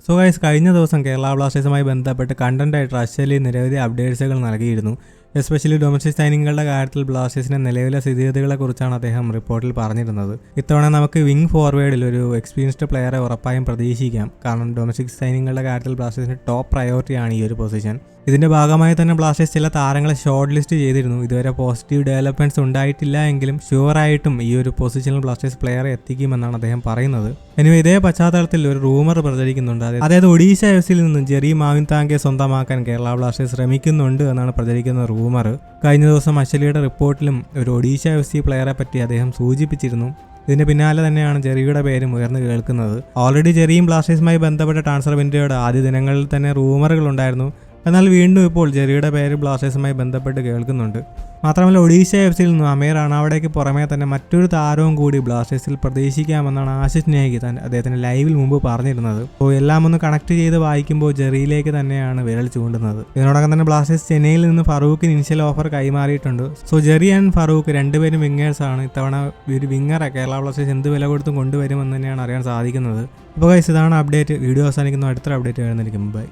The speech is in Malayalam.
സോ ഗൈസ്, കഴിഞ്ഞ ദിവസം കേരള ബ്ലാസ്റ്റേഴ്സുമായി ബന്ധപ്പെട്ട് കണ്ടന്റായിട്ട് അശ്വലി നിരവധി അപ്ഡേറ്റ്സുകൾ നൽകിയിരുന്നു. എസ്പെഷ്യലി ഡൊമസ്റ്റിക് സൈനിങ്ങുകളുടെ കാര്യത്തിൽ ബ്ലാസ്റ്റേഴ്സിന്റെ നിലവിലെ സ്ഥിതിഗതികളെക്കുറിച്ചാണ് അദ്ദേഹം റിപ്പോർട്ടിൽ പറഞ്ഞിരുന്നത്. ഇത്തവണ നമുക്ക് വിങ് ഫോർവേഡിൽ ഒരു എക്സ്പീരിയൻസ്ഡ് പ്ലെയറെ ഉറപ്പായും പ്രതീക്ഷിക്കാം. കാരണം ഡൊമസ്റ്റിക് സൈനിങ്ങുകളുടെ കാര്യത്തിൽ ബ്ലാസ്റ്റേഴ്സിന്റെ ടോപ്പ് പ്രയോറിറ്റിയാണ് ഈ ഒരു പൊസിഷൻ. ഇതിന്റെ ഭാഗമായി തന്നെ ബ്ലാസ്റ്റേഴ്സ് ചില താരങ്ങളെ ഷോർട്ട് ലിസ്റ്റ് ചെയ്തിരുന്നു. ഇതുവരെ പോസിറ്റീവ് ഡെവലപ്മെന്റ്സ് ഉണ്ടായിട്ടില്ല എങ്കിലും ഷുവറായിട്ടും ഈ ഒരു പൊസിഷനിൽ ബ്ലാസ്റ്റേഴ്സ് പ്ലെയറെ എത്തിക്കുമെന്നാണ് അദ്ദേഹം പറയുന്നത്. എനിവേ, ഇതേ പശ്ചാത്തലത്തിൽ ഒരു റൂമർ പ്രചരിക്കുന്നുണ്ട്. അതായത് ഒഡീഷ എഫ്സിയിൽ നിന്നും ജെറി മാവിൻതാങ്കെ സ്വന്തമാക്കാൻ കേരള ബ്ലാസ്റ്റേഴ്സ് ശ്രമിക്കുന്നുണ്ട് എന്നാണ് പ്രചരിക്കുന്ന റൂമർ. കഴിഞ്ഞ ദിവസം അശ്വലിയുടെ റിപ്പോർട്ടിലും ഒരു ഒഡീഷ എഫ് പ്ലെയറെ പറ്റി അദ്ദേഹം സൂചിപ്പിച്ചിരുന്നു. ഇതിന് പിന്നാലെ തന്നെയാണ് ജെറിയുടെ പേരും ഉയർന്നു കേൾക്കുന്നത്. ഓൾറെഡി ജെറിയും ബ്ലാസ്റ്റേഴ്സുമായി ബന്ധപ്പെട്ട ട്രാൻസ്ഫർ വിൻഡോയുടെ ആദ്യ ദിനങ്ങളിൽ തന്നെ റൂമറുകൾ ഉണ്ടായിരുന്നു. എന്നാൽ വീണ്ടും ഇപ്പോൾ ജെറിയുടെ പേര് ബ്ലാസ്റ്റേഴ്സുമായി ബന്ധപ്പെട്ട് കേൾക്കുന്നുണ്ട്. മാത്രമല്ല, ഒഡീഷ എഫ്സിയിൽ നിന്നും അമീർ അണാവടയ്ക്ക് പുറമേ തന്നെ മറ്റൊരു താരവും കൂടി ബ്ലാസ്റ്റേഴ്സിൽ പ്രതീക്ഷിക്കാമെന്നാണ് ആശിഷ് നേഗി അദ്ദേഹത്തിന് ലൈവിൽ മുമ്പ് പറഞ്ഞിരുന്നത്. അപ്പോൾ എല്ലാം ഒന്ന് കണക്ട് ചെയ്ത് വായിക്കുമ്പോൾ ജെറിയിലേക്ക് തന്നെയാണ് വിരൽ ചൂണ്ടുന്നത്. ഇതിനോടകം തന്നെ ബ്ലാസ്റ്റേഴ്സ് ചെന്നൈയിൽ നിന്ന് ഫറൂഖിന് ഇനിഷ്യൽ ഓഫർ കൈമാറിയിട്ടുണ്ട്. സോ ജെറി ആൻഡ് ഫറൂഖ് രണ്ടുപേരും വിങ്ങേഴ്സ് ആണ്. ഇത്തവണ ഒരു വിങ്ങറെ കേരള ബ്ലാസ്റ്റേഴ്സ് എന്ത് വില കൊടുത്തും കൊണ്ടുവരുമെന്ന് തന്നെയാണ് അറിയാൻ സാധിക്കുന്നത്. അപ്പോൾ ഗൈസ്, ഇതാണ് അപ്ഡേറ്റ്. വീഡിയോ അവസാനിക്കുന്ന അടുത്തൊരു അപ്ഡേറ്റ് വരുന്നതായിരിക്കും. ബൈ.